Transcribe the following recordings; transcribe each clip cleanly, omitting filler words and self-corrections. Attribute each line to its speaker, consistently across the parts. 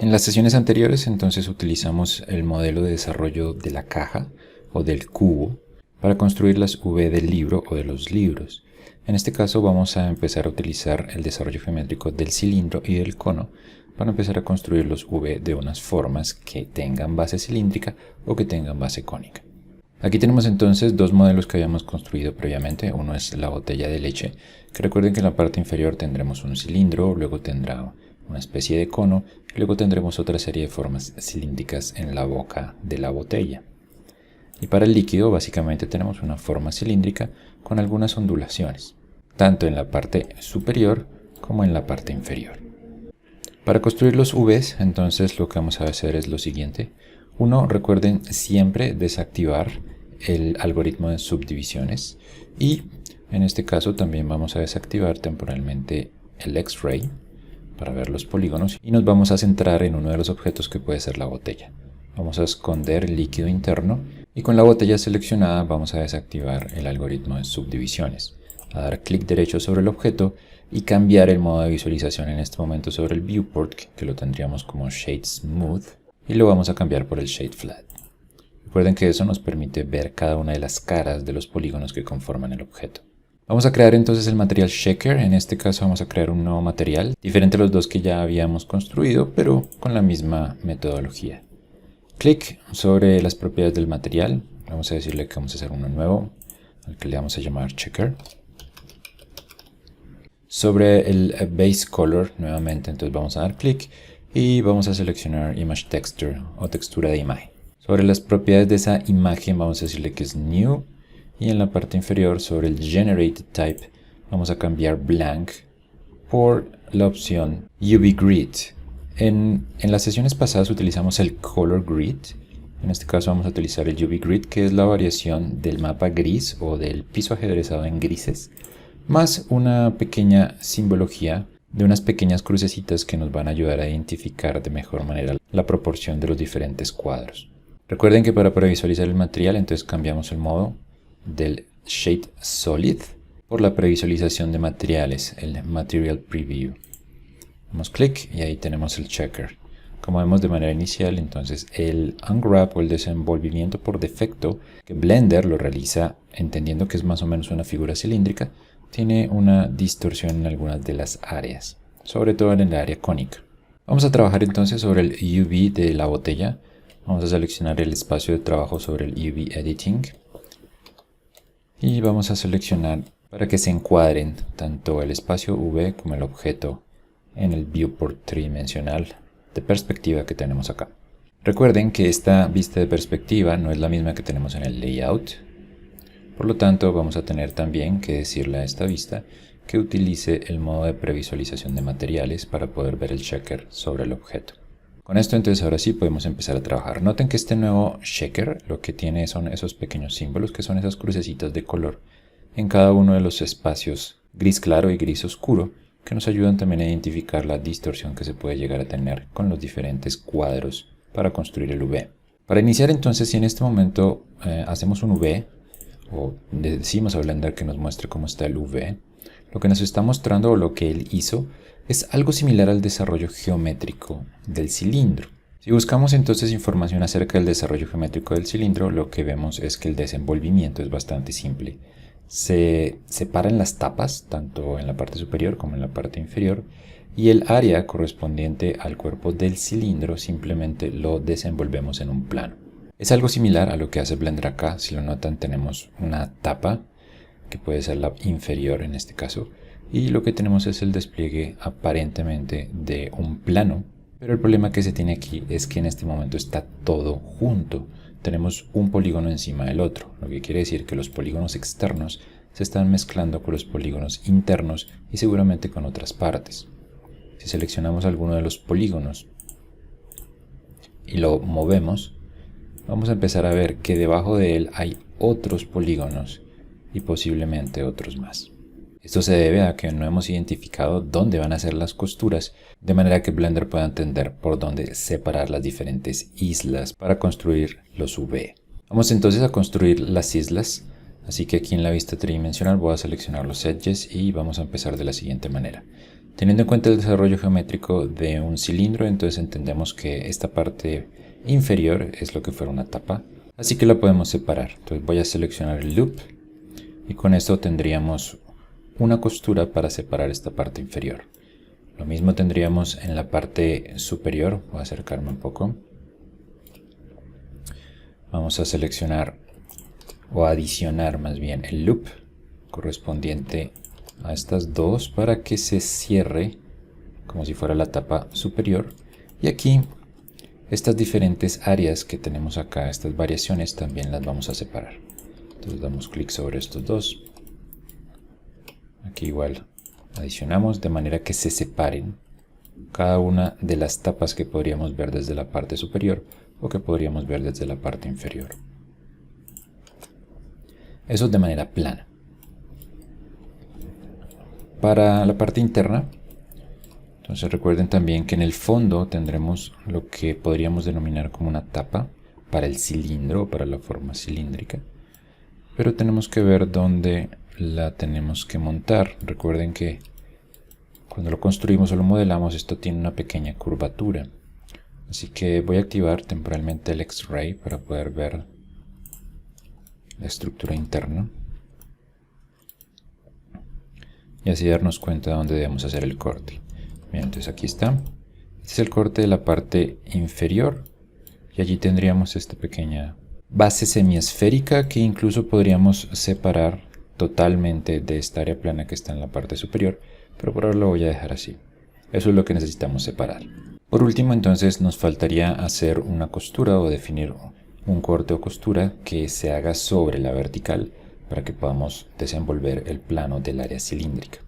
Speaker 1: En las sesiones anteriores entonces utilizamos el modelo de desarrollo de la caja o del cubo para construir las V del libro o de los libros. En este caso vamos a empezar a utilizar el desarrollo geométrico del cilindro y del cono para empezar a construir los V de unas formas que tengan base cilíndrica o que tengan base cónica. Aquí tenemos entonces dos modelos que habíamos construido previamente. Uno es la botella de leche, que recuerden que en la parte inferior tendremos un cilindro, luego tendrá una especie de cono y luego tendremos otra serie de formas cilíndricas en la boca de la botella. Y para el líquido básicamente tenemos una forma cilíndrica con algunas ondulaciones, tanto en la parte superior como en la parte inferior. Para construir los V's, entonces lo que vamos a hacer es lo siguiente. Uno, recuerden siempre desactivar el algoritmo de subdivisiones y en este caso también vamos a desactivar temporalmente el X-ray para ver los polígonos y nos vamos a centrar en uno de los objetos que puede ser la botella. Vamos a esconder el líquido interno y con la botella seleccionada vamos a desactivar el algoritmo de subdivisiones, a dar clic derecho sobre el objeto y cambiar el modo de visualización en este momento sobre el viewport, que lo tendríamos como Shade Smooth, y lo vamos a cambiar por el Shade Flat. Recuerden que eso nos permite ver cada una de las caras de los polígonos que conforman el objeto. Vamos a crear entonces el material Checker. En este caso vamos a crear un nuevo material, diferente a los dos que ya habíamos construido, pero con la misma metodología. Clic sobre las propiedades del material. Vamos a decirle que vamos a hacer uno nuevo, al que le vamos a llamar Checker. Sobre el Base Color, nuevamente, entonces vamos a dar clic y vamos a seleccionar Image Texture o textura de imagen. Sobre las propiedades de esa imagen vamos a decirle que es New. Y en la parte inferior, sobre el Generate Type, vamos a cambiar Blank por la opción UV Grid. En las sesiones pasadas utilizamos el Color Grid. En este caso vamos a utilizar el UV Grid, que es la variación del mapa gris o del piso ajedrezado en grises, más una pequeña simbología de unas pequeñas crucecitas que nos van a ayudar a identificar de mejor manera la proporción de los diferentes cuadros. Recuerden que para previsualizar el material, entonces cambiamos el modo del Shade Solid por la previsualización de materiales, el Material Preview. Damos clic y ahí tenemos el checker. Como vemos de manera inicial, entonces el Unwrap o el desenvolvimiento por defecto, que Blender lo realiza entendiendo que es más o menos una figura cilíndrica, tiene una distorsión en algunas de las áreas, sobre todo en el área cónica. Vamos a trabajar entonces sobre el UV de la botella. Vamos a seleccionar el espacio de trabajo sobre el UV Editing. Y vamos a seleccionar para que se encuadren tanto el espacio V como el objeto en el viewport tridimensional de perspectiva que tenemos acá. Recuerden que esta vista de perspectiva no es la misma que tenemos en el layout. Por lo tanto, vamos a tener también que decirle a esta vista que utilice el modo de previsualización de materiales para poder ver el checker sobre el objeto. Con esto entonces ahora sí podemos empezar a trabajar. Noten que este nuevo checker lo que tiene son esos pequeños símbolos que son esas crucecitas de color en cada uno de los espacios gris claro y gris oscuro que nos ayudan también a identificar la distorsión que se puede llegar a tener con los diferentes cuadros para construir el V. Para iniciar entonces, si en este momento hacemos un V o le decimos a Blender que nos muestre cómo está el V, lo que nos está mostrando o lo que él hizo es algo similar al desarrollo geométrico del cilindro. Si buscamos entonces información acerca del desarrollo geométrico del cilindro, lo que vemos es que el desenvolvimiento es bastante simple. Se separan las tapas, tanto en la parte superior como en la parte inferior, y el área correspondiente al cuerpo del cilindro simplemente lo desenvolvemos en un plano. Es algo similar a lo que hace Blender acá. Si lo notan, tenemos una tapa, que puede ser la inferior en este caso, y lo que tenemos es el despliegue aparentemente de un plano, pero el problema que se tiene aquí es que en este momento está todo junto. Tenemos un polígono encima del otro, lo que quiere decir que los polígonos externos se están mezclando con los polígonos internos y seguramente con otras partes. Si seleccionamos alguno de los polígonos y lo movemos, vamos a empezar a ver que debajo de él hay otros polígonos y posiblemente otros más. Esto se debe a que no hemos identificado dónde van a ser las costuras, de manera que Blender pueda entender por dónde separar las diferentes islas para construir los V. Vamos entonces a construir las islas, así que aquí en la vista tridimensional voy a seleccionar los edges y vamos a empezar de la siguiente manera. Teniendo en cuenta el desarrollo geométrico de un cilindro, entonces entendemos que esta parte inferior es lo que fuera una tapa, así que la podemos separar. Entonces voy a seleccionar el loop y con esto tendríamos una costura para separar esta parte inferior. Lo mismo tendríamos en la parte superior. Voy a acercarme un poco. Vamos a seleccionar o adicionar más bien el loop correspondiente a estas dos para que se cierre como si fuera la tapa superior. Y aquí estas diferentes áreas que tenemos acá, estas variaciones, también las vamos a separar. Entonces damos clic sobre estos dos. Aquí igual adicionamos de manera que se separen cada una de las tapas que podríamos ver desde la parte superior o que podríamos ver desde la parte inferior. Eso de manera plana. Para la parte interna, entonces recuerden también que en el fondo tendremos lo que podríamos denominar como una tapa para el cilindro o para la forma cilíndrica. Pero tenemos que ver dónde la tenemos que montar. Recuerden que cuando lo construimos o lo modelamos, esto tiene una pequeña curvatura. Así que voy a activar temporalmente el X-Ray para poder ver la estructura interna. Y así darnos cuenta de dónde debemos hacer el corte. Bien, entonces aquí está. Este es el corte de la parte inferior. Y allí tendríamos esta pequeña base semiesférica que incluso podríamos separar totalmente de esta área plana que está en la parte superior. Pero por ahora lo voy a dejar así. Eso es lo que necesitamos separar. Por último, entonces nos faltaría hacer una costura o definir un corte o costura que se haga sobre la vertical para que podamos desenvolver el plano del área cilíndrica.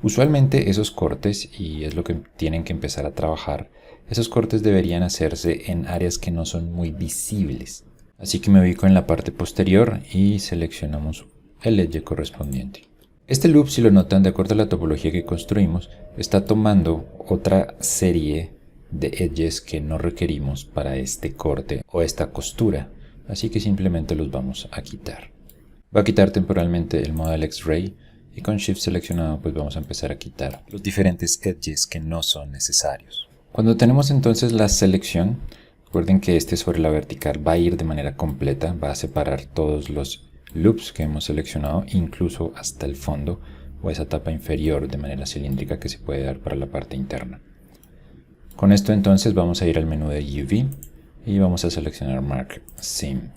Speaker 1: Usualmente esos cortes, y es lo que tienen que empezar a trabajar, esos cortes deberían hacerse en áreas que no son muy visibles. Así que me ubico en la parte posterior y seleccionamos el edge correspondiente. Este loop, si lo notan, de acuerdo a la topología que construimos, está tomando otra serie de edges que no requerimos para este corte o esta costura, así que simplemente los vamos a quitar. Voy a quitar temporalmente el Model X-Ray y con Shift seleccionado pues vamos a empezar a quitar los diferentes edges que no son necesarios. Cuando tenemos entonces la selección, recuerden que este sobre la vertical va a ir de manera completa, va a separar todos los loops que hemos seleccionado, incluso hasta el fondo o esa tapa inferior de manera cilíndrica que se puede dar para la parte interna. Con esto entonces vamos a ir al menú de UV y vamos a seleccionar Mark Seam.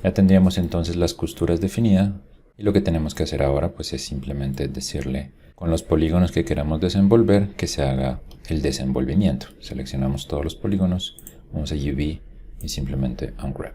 Speaker 1: Ya tendríamos entonces las costuras definidas y lo que tenemos que hacer ahora pues es simplemente decirle con los polígonos que queramos desenvolver que se haga el desenvolvimiento. Seleccionamos todos los polígonos, vamos a UV y simplemente Unwrap.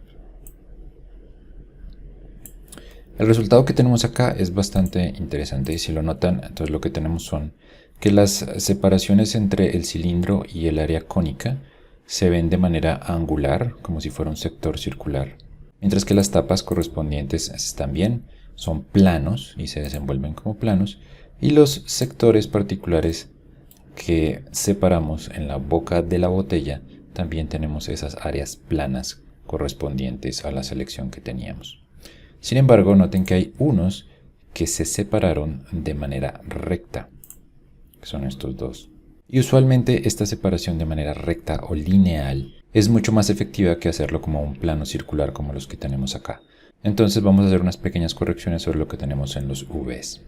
Speaker 1: El resultado que tenemos acá es bastante interesante y si lo notan, entonces lo que tenemos son que las separaciones entre el cilindro y el área cónica se ven de manera angular, como si fuera un sector circular, mientras que las tapas correspondientes están bien, son planos y se desenvuelven como planos, y los sectores particulares que separamos en la boca de la botella también tenemos esas áreas planas correspondientes a la selección que teníamos. Sin embargo, noten que hay unos que se separaron de manera recta, que son estos dos. Y usualmente esta separación de manera recta o lineal es mucho más efectiva que hacerlo como un plano circular como los que tenemos acá. Entonces vamos a hacer unas pequeñas correcciones sobre lo que tenemos en los UVs.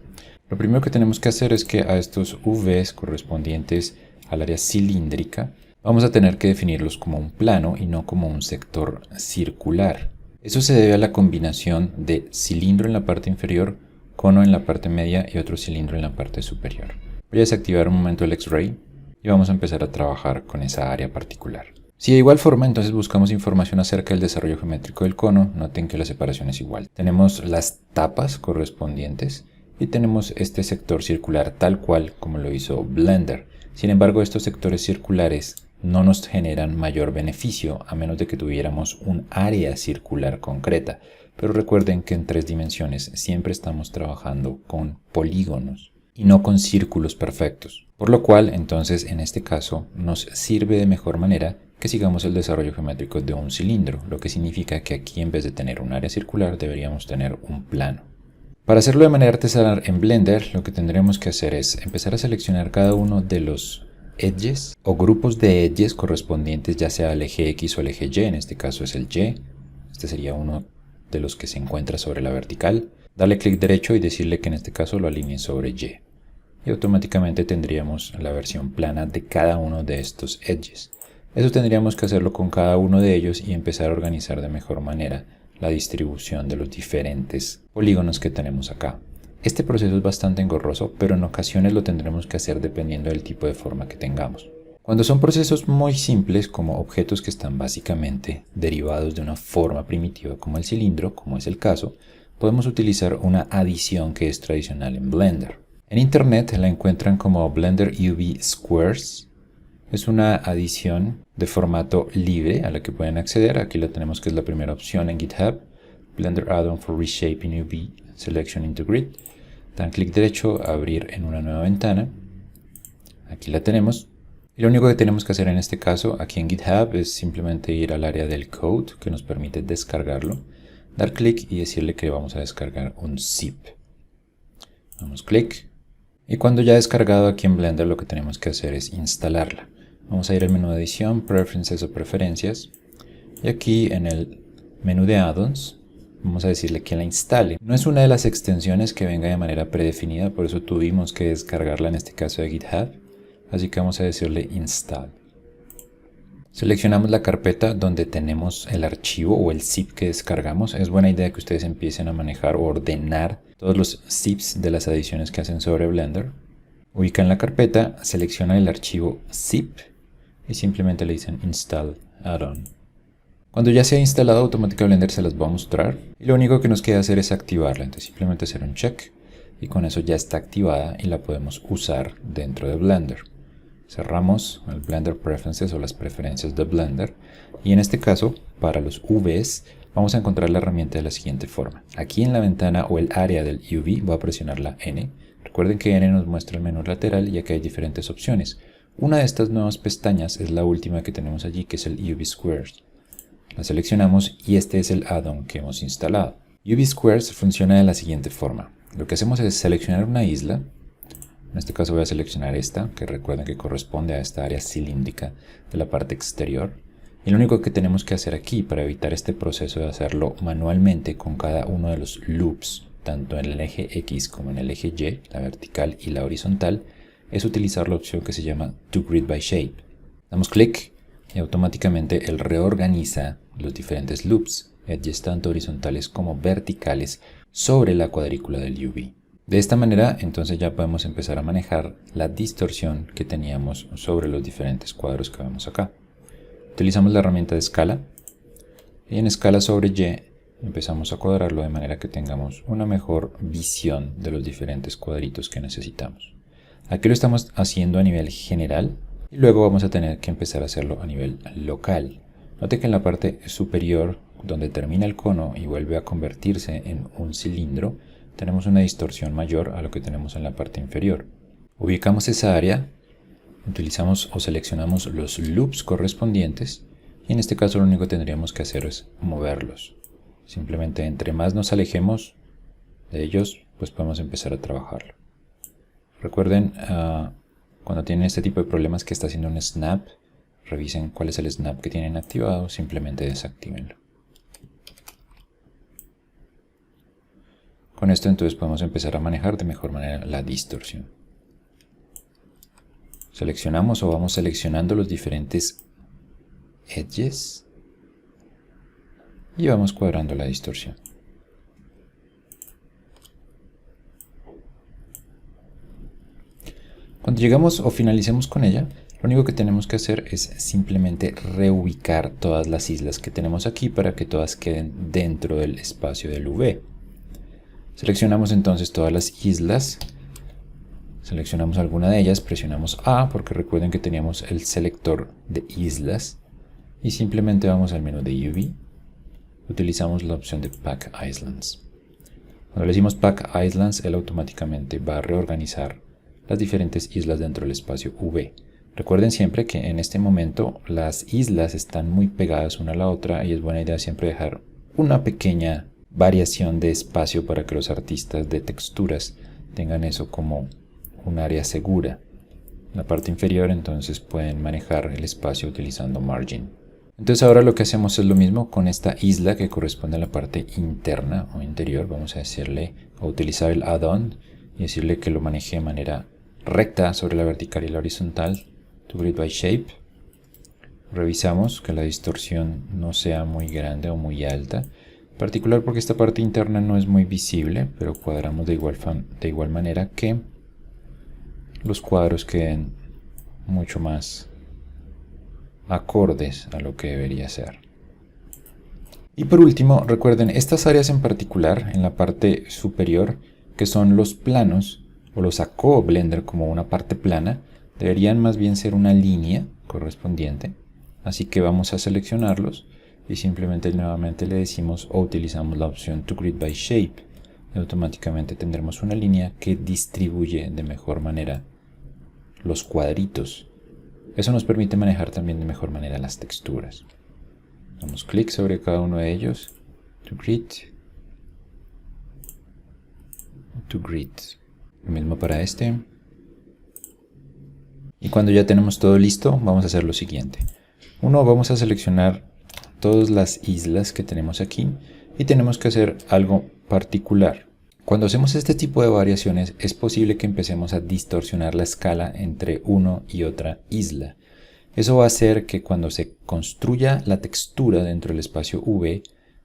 Speaker 1: Lo primero que tenemos que hacer es que a estos UVs correspondientes al área cilíndrica vamos a tener que definirlos como un plano y no como un sector circular. Eso se debe a la combinación de cilindro en la parte inferior, cono en la parte media y otro cilindro en la parte superior. Voy a desactivar un momento el X-Ray y vamos a empezar a trabajar con esa área particular. Si de igual forma entonces buscamos información acerca del desarrollo geométrico del cono, noten que la separación es igual. Tenemos las tapas correspondientes y tenemos este sector circular tal cual como lo hizo Blender. Sin embargo, estos sectores circulares no nos generan mayor beneficio a menos de que tuviéramos un área circular concreta. Pero recuerden que en 3 dimensiones siempre estamos trabajando con polígonos y no con círculos perfectos. Por lo cual, entonces, en este caso, nos sirve de mejor manera que sigamos el desarrollo geométrico de un cilindro, lo que significa que aquí en vez de tener un área circular deberíamos tener un plano. Para hacerlo de manera artesanal en Blender, lo que tendremos que hacer es empezar a seleccionar cada uno de los edges o grupos de edges correspondientes ya sea al eje X o al eje Y, en este caso es el Y. Este sería uno de los que se encuentra sobre la vertical. Darle clic derecho y decirle que en este caso lo alinee sobre Y. Y automáticamente tendríamos la versión plana de cada uno de estos edges. Eso tendríamos que hacerlo con cada uno de ellos y empezar a organizar de mejor manera la distribución de los diferentes polígonos que tenemos acá. Este proceso es bastante engorroso, pero en ocasiones lo tendremos que hacer dependiendo del tipo de forma que tengamos. Cuando son procesos muy simples, como objetos que están básicamente derivados de una forma primitiva como el cilindro, como es el caso, podemos utilizar una adición que es tradicional en Blender. En internet la encuentran como Blender UV Squares. Es una adición de formato libre a la que pueden acceder. Aquí la tenemos, que es la primera opción en GitHub. Blender Add-on for Reshaping UV Selection into Grid. Dan clic derecho, abrir en una nueva ventana. Aquí la tenemos. Y lo único que tenemos que hacer en este caso, aquí en GitHub, es simplemente ir al área del code que nos permite descargarlo. Dar clic y decirle que vamos a descargar un zip. Damos clic. Y cuando ya descargado aquí en Blender, lo que tenemos que hacer es instalarla. Vamos a ir al menú de edición, Preferences o Preferencias. Y aquí en el menú de Add-ons, vamos a decirle que la instale. No es una de las extensiones que venga de manera predefinida, por eso tuvimos que descargarla en este caso de GitHub. Así que vamos a decirle Install. Seleccionamos la carpeta donde tenemos el archivo o el zip que descargamos. Es buena idea que ustedes empiecen a manejar o ordenar todos los zips de las adiciones que hacen sobre Blender. Ubican la carpeta, seleccionan el archivo zip y simplemente le dicen Install Add-on. Cuando ya se ha instalado, automáticamente Blender se las va a mostrar y lo único que nos queda hacer es activarla. Entonces simplemente hacer un check y con eso ya está activada y la podemos usar dentro de Blender. Cerramos el Blender Preferences o las preferencias de Blender y en este caso, para los UVs, vamos a encontrar la herramienta de la siguiente forma. Aquí en la ventana o el área del UV voy a presionar la N. Recuerden que N nos muestra el menú lateral y aquí hay diferentes opciones. Una de estas nuevas pestañas es la última que tenemos allí, que es el UV Squares. La seleccionamos y este es el add-on que hemos instalado. UV Squares funciona de la siguiente forma. Lo que hacemos es seleccionar una isla. En este caso voy a seleccionar esta, que recuerden que corresponde a esta área cilíndrica de la parte exterior. Y lo único que tenemos que hacer aquí para evitar este proceso de hacerlo manualmente con cada uno de los loops, tanto en el eje X como en el eje Y, la vertical y la horizontal, es utilizar la opción que se llama ToGrid by Shape. Damos clic y automáticamente él reorganiza los diferentes loops, edges tanto horizontales como verticales, sobre la cuadrícula del UV. De esta manera, entonces ya podemos empezar a manejar la distorsión que teníamos sobre los diferentes cuadros que vemos acá. Utilizamos la herramienta de escala y en escala sobre Y empezamos a cuadrarlo de manera que tengamos una mejor visión de los diferentes cuadritos que necesitamos. Aquí lo estamos haciendo a nivel general y luego vamos a tener que empezar a hacerlo a nivel local. Note que en la parte superior, donde termina el cono y vuelve a convertirse en un cilindro, tenemos una distorsión mayor a lo que tenemos en la parte inferior. Ubicamos esa área, utilizamos o seleccionamos los loops correspondientes y en este caso lo único que tendríamos que hacer es moverlos. Simplemente entre más nos alejemos de ellos, pues podemos empezar a trabajarlo. Recuerden, cuando tienen este tipo de problemas que está haciendo un snap, revisen cuál es el snap que tienen activado, simplemente desactívenlo. Con esto entonces podemos empezar a manejar de mejor manera la distorsión. Seleccionamos o vamos seleccionando los diferentes edges y vamos cuadrando la distorsión. Cuando llegamos o finalicemos con ella, lo único que tenemos que hacer es simplemente reubicar todas las islas que tenemos aquí para que todas queden dentro del espacio del UV. Seleccionamos entonces todas las islas, seleccionamos alguna de ellas, presionamos A porque recuerden que teníamos el selector de islas y simplemente vamos al menú de UV, utilizamos la opción de Pack Islands. Cuando le decimos Pack Islands, él automáticamente va a reorganizar las diferentes islas dentro del espacio UV. Recuerden siempre que en este momento las islas están muy pegadas una a la otra y es buena idea siempre dejar una pequeña variación de espacio para que los artistas de texturas tengan eso como un área segura. En la parte inferior entonces pueden manejar el espacio utilizando margin. Entonces ahora lo que hacemos es lo mismo con esta isla que corresponde a la parte interna o interior. Vamos a decirle a utilizar el add-on y decirle que lo maneje de manera recta sobre la vertical y la horizontal. To grid by shape. Revisamos que la distorsión no sea muy grande o muy alta. En particular porque esta parte interna no es muy visible, pero cuadramos de igual manera que los cuadros queden mucho más acordes a lo que debería ser. Y por último, recuerden estas áreas en particular en la parte superior, que son los planos, o los sacó Blender como una parte plana, deberían más bien ser una línea correspondiente. Así que vamos a seleccionarlos y simplemente nuevamente le decimos o utilizamos la opción To Grid by Shape. Y automáticamente tendremos una línea que distribuye de mejor manera los cuadritos. Eso nos permite manejar también de mejor manera las texturas. Damos clic sobre cada uno de ellos. To Grid. To Grid. Lo mismo para este. Y cuando ya tenemos todo listo, vamos a hacer lo siguiente. Vamos a seleccionar todas las islas que tenemos aquí y tenemos que hacer algo particular. Cuando hacemos este tipo de variaciones es posible que empecemos a distorsionar la escala entre uno y otra isla. Eso va a hacer que cuando se construya la textura dentro del espacio V,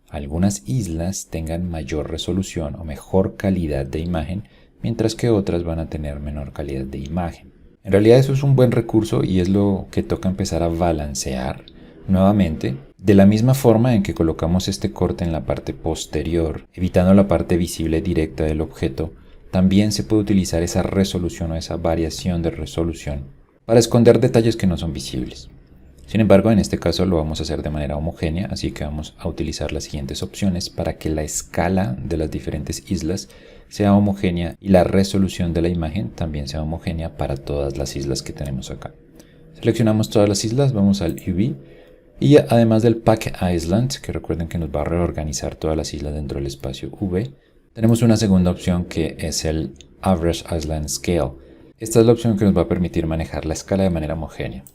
Speaker 1: algunas islas tengan mayor resolución o mejor calidad de imagen, mientras que otras van a tener menor calidad de imagen. En realidad eso es un buen recurso y es lo que toca empezar a balancear nuevamente, de la misma forma en que colocamos este corte en la parte posterior, evitando la parte visible directa del objeto. También se puede utilizar esa resolución o esa variación de resolución para esconder detalles que no son visibles. Sin embargo, en este caso lo vamos a hacer de manera homogénea, así que vamos a utilizar las siguientes opciones para que la escala de las diferentes islas sea homogénea y la resolución de la imagen también sea homogénea para todas las islas que tenemos acá. Seleccionamos todas las islas, vamos al UV y además del Pack Island, que recuerden que nos va a reorganizar todas las islas dentro del espacio V, tenemos una segunda opción que es el Average Island Scale. Esta es la opción que nos va a permitir manejar la escala de manera homogénea.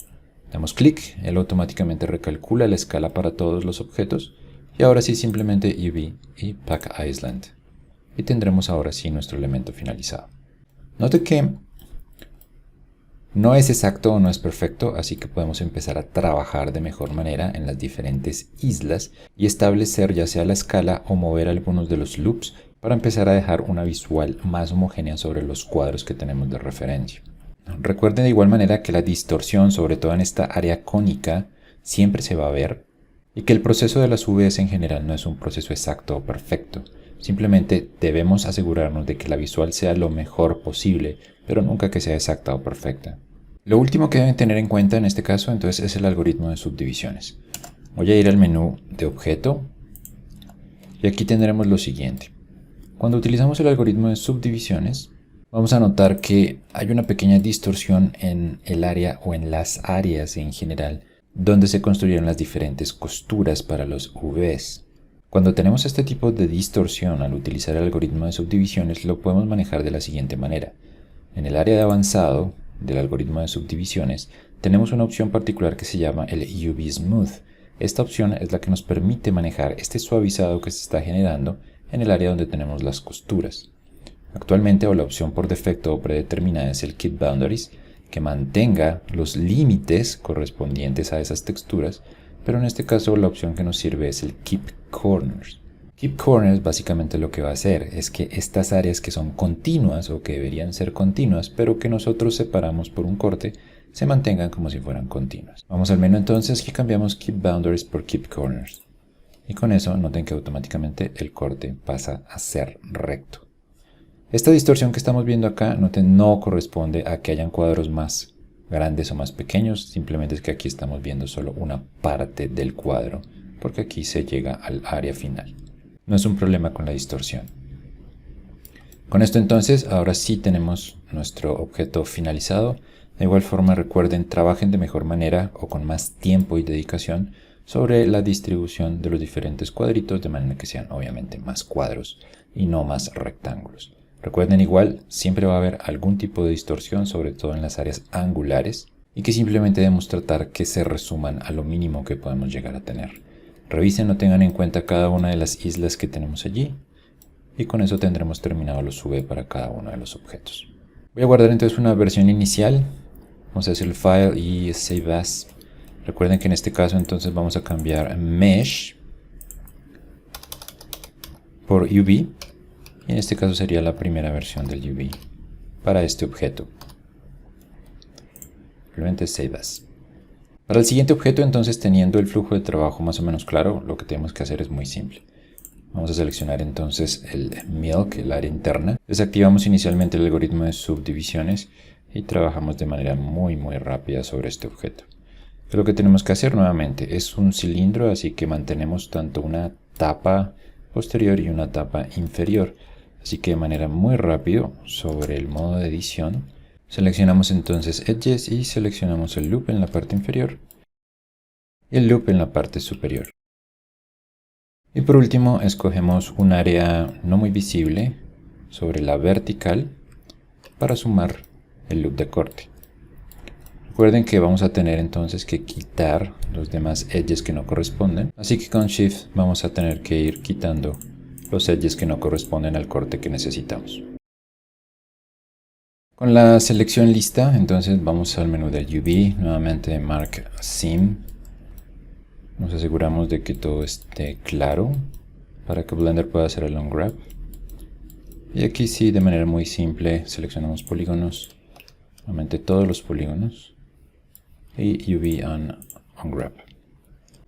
Speaker 1: Damos clic, él automáticamente recalcula la escala para todos los objetos y ahora sí simplemente UV y Pack Island. Y tendremos ahora sí nuestro elemento finalizado. Note que no es exacto o no es perfecto, así que podemos empezar a trabajar de mejor manera en las diferentes islas y establecer ya sea la escala o mover algunos de los loops para empezar a dejar una visual más homogénea sobre los cuadros que tenemos de referencia. Recuerden de igual manera que la distorsión, sobre todo en esta área cónica, siempre se va a ver y que el proceso de las UVs en general no es un proceso exacto o perfecto. Simplemente debemos asegurarnos de que la visual sea lo mejor posible, pero nunca que sea exacta o perfecta. Lo último que deben tener en cuenta en este caso entonces es el algoritmo de subdivisiones. Voy a ir al menú de objeto y aquí tendremos lo siguiente. Cuando utilizamos el algoritmo de subdivisiones, vamos a notar que hay una pequeña distorsión en el área o en las áreas en general donde se construyeron las diferentes costuras para los UVs. Cuando tenemos este tipo de distorsión al utilizar el algoritmo de subdivisiones lo podemos manejar de la siguiente manera. En el área de avanzado del algoritmo de subdivisiones tenemos una opción particular que se llama el UV Smooth. Esta opción es la que nos permite manejar este suavizado que se está generando en el área donde tenemos las costuras. Actualmente la opción por defecto o predeterminada es el Keep Boundaries, que mantenga los límites correspondientes a esas texturas, pero en este caso la opción que nos sirve es el Keep Corners. Keep Corners básicamente lo que va a hacer es que estas áreas que son continuas o que deberían ser continuas, pero que nosotros separamos por un corte, se mantengan como si fueran continuas. Vamos al menú entonces y cambiamos Keep Boundaries por Keep Corners. Y con eso noten que automáticamente el corte pasa a ser recto. Esta distorsión que estamos viendo acá, noten, no corresponde a que hayan cuadros más grandes o más pequeños, simplemente es que aquí estamos viendo solo una parte del cuadro, porque aquí se llega al área final. No es un problema con la distorsión. Con esto entonces, ahora sí tenemos nuestro objeto finalizado. De igual forma recuerden, trabajen de mejor manera o con más tiempo y dedicación sobre la distribución de los diferentes cuadritos de manera que sean obviamente más cuadros y no más rectángulos. Recuerden igual, siempre va a haber algún tipo de distorsión, sobre todo en las áreas angulares, y que simplemente debemos tratar que se resuman a lo mínimo que podemos llegar a tener. Revisen o tengan en cuenta cada una de las islas que tenemos allí, y con eso tendremos terminado los V para cada uno de los objetos. Voy a guardar entonces una versión inicial, vamos a hacer el file y save as. Recuerden que en este caso entonces vamos a cambiar mesh por UV. Y en este caso sería la primera versión del UV para este objeto. Simplemente save as. Para el siguiente objeto, entonces, teniendo el flujo de trabajo más o menos claro, lo que tenemos que hacer es muy simple. Vamos a seleccionar entonces el milk, el área interna. Desactivamos inicialmente el algoritmo de subdivisiones y trabajamos de manera muy rápida sobre este objeto. Lo que tenemos que hacer nuevamente es un cilindro, así que mantenemos tanto una tapa posterior y una tapa inferior. Así que de manera muy rápido sobre el modo de edición, seleccionamos entonces Edges y seleccionamos el Loop en la parte inferior y el Loop en la parte superior. Y por último escogemos un área no muy visible sobre la vertical para sumar el Loop de corte. Recuerden que vamos a tener entonces que quitar los demás Edges que no corresponden, así que con Shift vamos a tener que ir quitando los edges que no corresponden al corte que necesitamos. Con la selección lista, entonces vamos al menú del UV, nuevamente Mark Seam. Nos aseguramos de que todo esté claro para que Blender pueda hacer el long grab. Y aquí sí, de manera muy simple, seleccionamos polígonos, nuevamente todos los polígonos y UV on grab.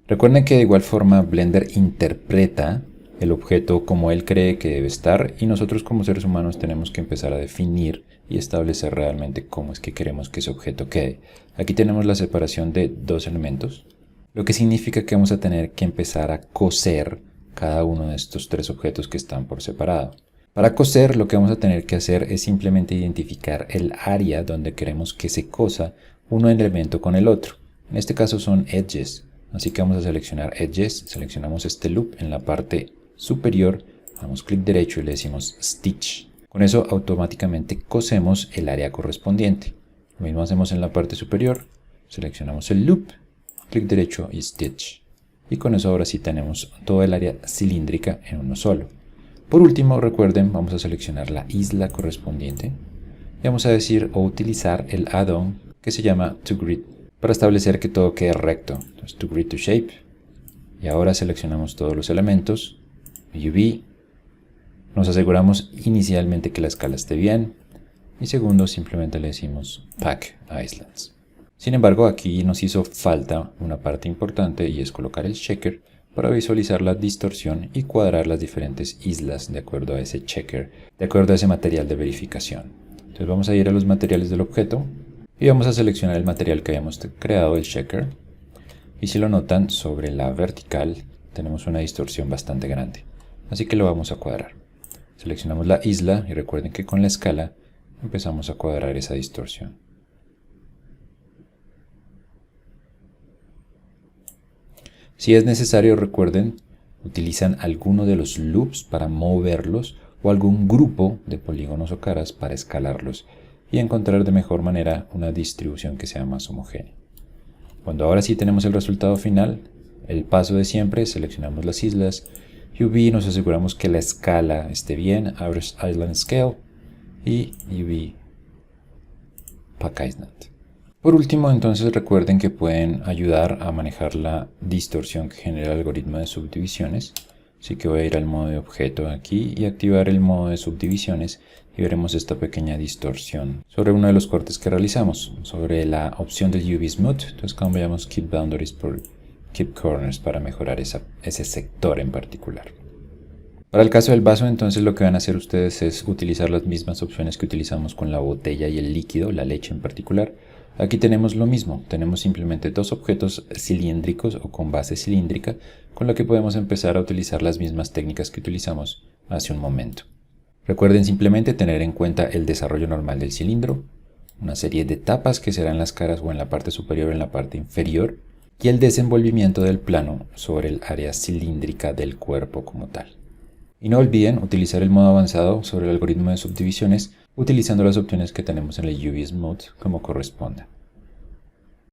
Speaker 1: Recuerden que de igual forma Blender interpreta el objeto como él cree que debe estar y nosotros como seres humanos tenemos que empezar a definir y establecer realmente cómo es que queremos que ese objeto quede. Aquí tenemos la separación de dos elementos, lo que significa que vamos a tener que empezar a coser cada uno de estos tres objetos que están por separado. Para coser lo que vamos a tener que hacer es simplemente identificar el área donde queremos que se cosa un elemento con el otro. En este caso son edges, así que vamos a seleccionar edges, seleccionamos este loop en la parte superior, damos clic derecho y le decimos Stitch. Con eso automáticamente cosemos el área correspondiente. Lo mismo hacemos en la parte superior, seleccionamos el loop, clic derecho y Stitch. Y con eso ahora sí tenemos toda el área cilíndrica en uno solo. Por último, recuerden, vamos a seleccionar la isla correspondiente y vamos a decir o utilizar el add-on que se llama ToGrid para establecer que todo quede recto. Entonces, ToGrid to Shape. Y ahora seleccionamos todos los elementos. UV, nos aseguramos inicialmente que la escala esté bien y segundo simplemente le decimos Pack Islands. Sin embargo, aquí nos hizo falta una parte importante y es colocar el checker para visualizar la distorsión y cuadrar las diferentes islas de acuerdo a ese checker, de acuerdo a ese material de verificación. Entonces vamos a ir a los materiales del objeto y vamos a seleccionar el material que habíamos creado, el checker, y si lo notan sobre la vertical tenemos una distorsión bastante grande. Así que lo vamos a cuadrar. Seleccionamos la isla y recuerden que con la escala empezamos a cuadrar esa distorsión. Si es necesario, recuerden, utilizan alguno de los loops para moverlos o algún grupo de polígonos o caras para escalarlos y encontrar de mejor manera una distribución que sea más homogénea. Cuando ahora sí tenemos el resultado final, el paso de siempre, seleccionamos las islas, UV, nos aseguramos que la escala esté bien, Average Island Scale y UV Pack Island. Por último, entonces recuerden que pueden ayudar a manejar la distorsión que genera el algoritmo de subdivisiones. Así que voy a ir al modo de objeto aquí y activar el modo de subdivisiones y veremos esta pequeña distorsión sobre uno de los cortes que realizamos, sobre la opción del UV Smooth. Entonces cambiamos Keep Boundaries por Keep Corners para mejorar ese sector en particular. Para el caso del vaso, entonces lo que van a hacer ustedes es utilizar las mismas opciones que utilizamos con la botella y el líquido, la leche en particular. Aquí tenemos lo mismo, tenemos simplemente dos objetos cilíndricos o con base cilíndrica, con lo que podemos empezar a utilizar las mismas técnicas que utilizamos hace un momento. Recuerden simplemente tener en cuenta el desarrollo normal del cilindro, una serie de tapas que serán las caras o en la parte superior o en la parte inferior, y el desenvolvimiento del plano sobre el área cilíndrica del cuerpo como tal. Y no olviden utilizar el modo avanzado sobre el algoritmo de subdivisiones utilizando las opciones que tenemos en el UV Smooth como corresponda.